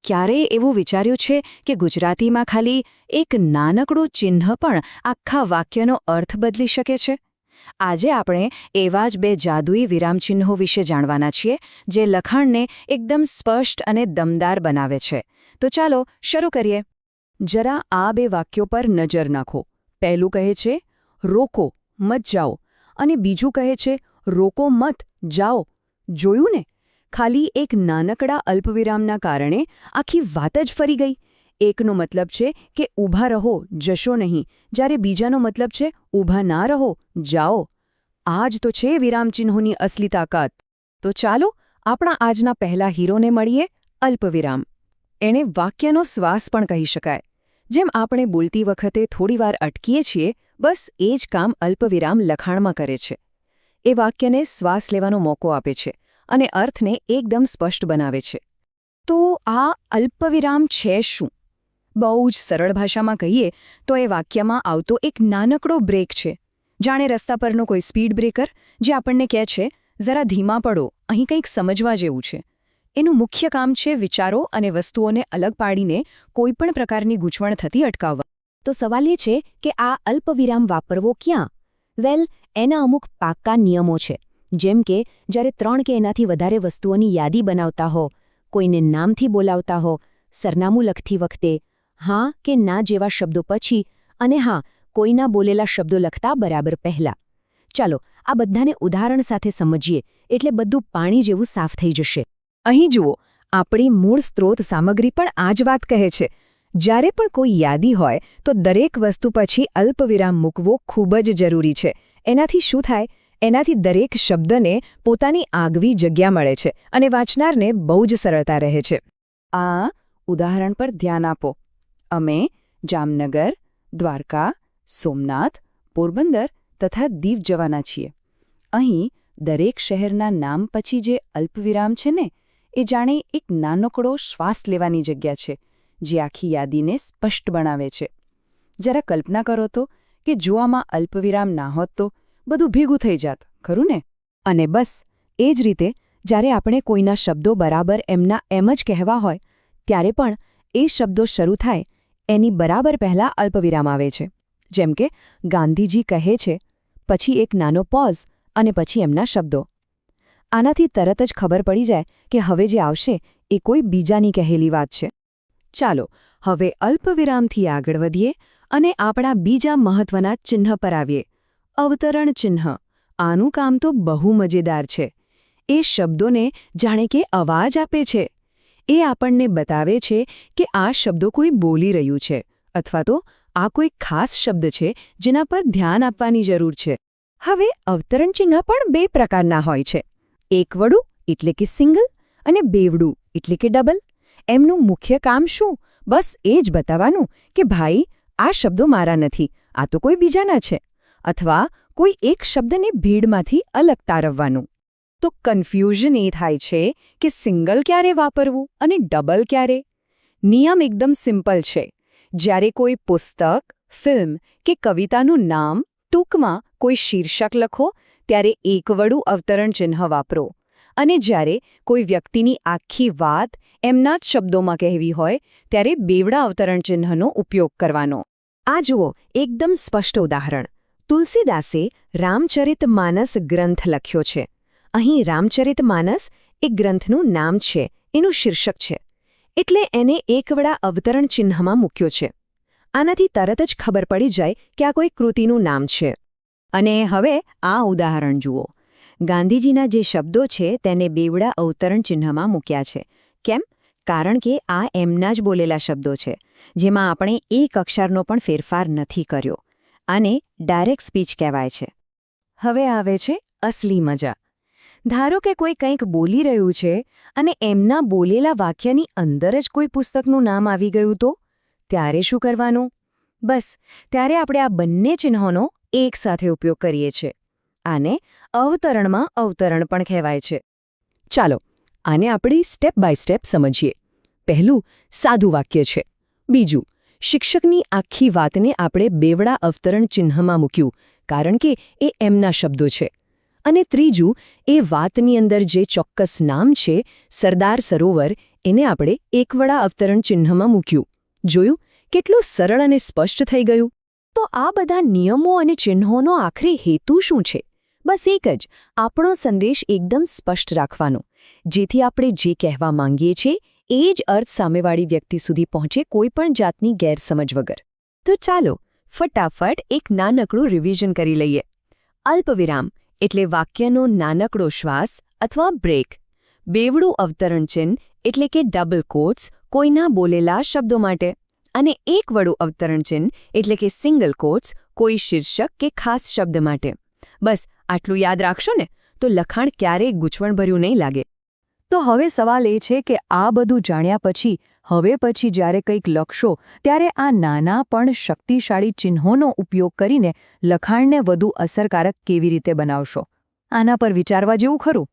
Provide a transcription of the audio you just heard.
ક્યારેય એવું વિચાર્યું છે કે ગુજરાતીમાં ખાલી એક નાનકડું ચિહ્ન પણ આખા વાક્યનો અર્થ બદલી શકે છે? આજે આપણે એવા જ બે જાદુઈ વિરામચિહ્નો વિશે જાણવાના છીએ જે લખાણને એકદમ સ્પષ્ટ અને દમદાર બનાવે છે. તો ચાલો શરૂ કરીએ. જરા આ બે વાક્યો પર નજર નાખો. પહેલું કહે છે રોકો મત જાઓ અને બીજું કહે છે રોકો મત જાઓ. જોયું ને? ખાલી એક નાનકડા અલ્પવિરામના કારણે આખી વાત જ ફરી ગઈ. એકનો મતલબ છે કે ઊભા રહો, જશો નહીં, જ્યારે બીજાનો મતલબ છે ઊભા ના રહો, જાઓ. આ જ તો છે વિરામચિહ્નોની અસલી તાકાત. તો ચાલો આપણા આજના પહેલા હીરોને મળીએ, અલ્પવિરામ. એણે વાક્યનો શ્વાસ પણ કહી શકાય. જેમ આપણે બોલતી વખતે થોડીવાર અટકીએ છીએ, બસ એ જ કામ અલ્પવિરામ લખાણમાં કરે છે. એ વાક્યને શ્વાસ લેવાનો મોકો આપે છે અને અર્થને એકદમ સ્પષ્ટ બનાવે છે. તો આ અલ્પવિરામ છે શું? બહુ જ સરળ ભાષામાં કહીએ તો એ વાક્યમાં આવતો એક નાનકડો બ્રેક છે. જાણે રસ્તા પરનો કોઈ સ્પીડ બ્રેકર જે આપણને કહે છે જરા ધીમા પડો, અહીં કંઈક સમજવા જેવું છે. એનું મુખ્ય કામ છે વિચારો અને વસ્તુઓને અલગ પાડીને કોઈપણ પ્રકારની ગૂંચવણ થતી અટકાવવા. તો સવાલ એ છે કે આ અલ્પવિરામ વાપરવો ક્યાં? વેલ, એના અમુક પાક્કા નિયમો છે. જેમ કે જ્યારે 3 કે એનાથી વધારે વસ્તુઓની યાદી બનાવતા હો, કોઈને નામથી બોલાવતા હો, સરનામું લખતી વખતે, હા કે ના જેવા શબ્દો પછી, અને હા, કોઈના બોલેલા શબ્દો લખતા બરાબર પહેલા. ચાલો આ બધાને ઉદાહરણ સાથે સમજીએ એટલે બધું પાણી જેવું સાફ થઈ જશે. અહીં જુઓ, આપણી મૂળ સ્ત્રોત સામગ્રી પણ આ જ વાત કહે છે. જ્યારે પણ કોઈ યાદી હોય તો દરેક વસ્તુ પછી અલ્પવિરામ મૂકવો ખૂબ જ જરૂરી છે. એનાથી શું થાય? એનાથી દરેક શબ્દને પોતાની આગવી જગ્યા મળે છે અને વાંચનારને બહુ જ સરળતા રહે છે. આ ઉદાહરણ પર ધ્યાન આપો. અમે જામનગર, દ્વારકા, સોમનાથ, પોરબંદર તથા દીવ જવાના છીએ. અહીં દરેક શહેરના નામ પછી જે અલ્પવિરામ છે ને, એ જાણે એક નાનકડો શ્વાસ લેવાની જગ્યા છે જે આખી યાદીને સ્પષ્ટ બનાવે છે. જરા કલ્પના કરો તો કે જો આમાં અલ્પવિરામ ના હોત તો બધું ભેગું થઈ જાત, ખરું ને? અને બસ એ જ રીતે જ્યારે આપણે કોઈના શબ્દો બરાબર એમના એમ જ કહેવા હોય, ત્યારે પણ એ શબ્દો શરૂ થાય એની બરાબર પહેલાં અલ્પવિરામ આવે છે. જેમ કે ગાંધીજી કહે છે, પછી એક નાનો પોઝ અને પછી એમના શબ્દો. આનાથી તરત જ ખબર પડી જાય કે હવે જે આવશે એ કોઈ બીજાની કહેલી વાત છે. ચાલો હવે અલ્પવિરામથી આગળ વધીએ અને આપણા બીજા મહત્વના ચિહ્ન પર આવીએ, અવતરણ ચિહ્ન. આનું કામ તો બહુ મજેદાર છે. એ શબ્દોને જાણે કે અવાજ આપે છે. એ આપણને બતાવે છે કે આ શબ્દો કોઈ બોલી રહ્યું છે અથવા તો આ કોઈ ખાસ શબ્દ છે જેના પર ધ્યાન આપવાની જરૂર છે. હવે અવતરણ ચિહ્ન પણ 2 પ્રકારના હોય છે. એકવડું એટલે કે સિંગલ અને બેવડું એટલે કે ડબલ. એમનું મુખ્ય કામ શું? બસ એ જ બતાવવાનું કે ભાઈ આ શબ્દો મારા નથી, આ તો કોઈ બીજાના છે. અથવા કોઈ એક શબ્દને ભીડમાંથી અલગ તારવવાનું. તો કન્ફ્યુઝન એ થાય છે કે સિંગલ ક્યારે વાપરવું અને ડબલ ક્યારે? નિયમ એકદમ સિમ્પલ છે. જ્યારે કોઈ પુસ્તક, ફિલ્મ કે કવિતાનું નામ, ટૂંકમાં કોઈ શીર્ષક લખો, ત્યારે એકવડું અવતરણ ચિહ્ન વાપરો. અને જ્યારે કોઈ વ્યક્તિની આખી વાત એમના જ શબ્દોમાં કહેવી હોય, ત્યારે બેવડા અવતરણ ચિહ્નનો ઉપયોગ કરવાનો. આ જુઓ એકદમ સ્પષ્ટ ઉદાહરણ. તુલસીદાસે રામચરિતમાનસ ગ્રંથ લખ્યો છે. અહીં રામચરિતમાનસ એ ગ્રંથનું નામ છે, એનું શીર્ષક છે. એટલે એને એકવડા અવતરણ ચિહ્નમાં મૂક્યો છે. આનાથી તરત જ ખબર પડી જાય કે આ કોઈ કૃતિનું નામ છે. અને હવે આ ઉદાહરણ જુઓ. ગાંધીજીના જે શબ્દો છે તેને બેવડા અવતરણ ચિહ્નમાં મૂક્યા છે. કેમ? કારણ કે આ એમના જ બોલેલા શબ્દો છે, જેમાં આપણે એક અક્ષરનો પણ ફેરફાર નથી કર્યો. આને ડાયરેક્ટ સ્પીચ કહેવાય છે. હવે આવે છે અસલી મજા. ધારો કે કોઈ કંઈક બોલી રહ્યું છે અને એમના બોલેલા વાક્યની અંદર જ કોઈ પુસ્તકનું નામ આવી ગયું તો ત્યારે શું કરવાનું? બસ ત્યારે આપણે આ બંને ચિહ્નોનો એકસાથે ઉપયોગ કરીએ છીએ. આને અવતરણમાં અવતરણ પણ કહેવાય છે. ચાલો આને આપણે સ્ટેપ બાય સ્ટેપ સમજીએ. પહેલું સાદું વાક્ય છે. બીજું, શિક્ષકની આખી વાતને આપણે બેવડા અવતરણ ચિહ્નમાં મૂક્યું કારણ કે એ એમના શબ્દો છે. અને ત્રીજું, એ વાતની અંદર જે ચોક્કસ નામ છે, સરદાર સરોવર, એને આપણે એકવડા અવતરણ ચિહ્નમાં મૂક્યું. જોયું કેટલું સરળ અને સ્પષ્ટ થઈ ગયું. તો આ બધા નિયમો અને ચિહ્નોનો આખરી હેતુ શું છે? બસ એક જ, આપણો સંદેશ એકદમ સ્પષ્ટ રાખવાનો, જેથી આપણે જે કહેવા માંગીએ છીએ એ જ અર્થ સામેવાળી વ્યક્તિ સુધી પહોંચે, કોઈ પણ જાતની ગેરસમજ વગર. તો ચાલો ફટાફટ એક નાનકડું રિવિઝન કરી લઈએ. અલ્પવિરામ એટલે વાક્યનો નાનકડો શ્વાસ અથવા બ્રેક. બેવડું અવતરણ ચિહ્ન એટલે કે ડબલ કોટ્સ કોઈના બોલેલા શબ્દો માટે. અને એકવડું અવતરણ ચિહ્ન એટલે કે સિંગલ કોટ્સ કોઈ શીર્ષક કે ખાસ શબ્દ માટે. બસ આટલું યાદ રાખશો ને તો લખાણ ક્યારેય ગૂંચવણભર્યું નહીં લાગે. તો હવે સવાલ એ છે કે આ બધું જાણ્યા પછી જ્યારે કંઈક લખશો ત્યારે આ નાના પણ શક્તિશાળી ચિહ્નોનો ઉપયોગ કરીને લખાણને વધુ અસરકારક કેવી રીતે બનાવશો? આના પર વિચારવા જેવું ખરું.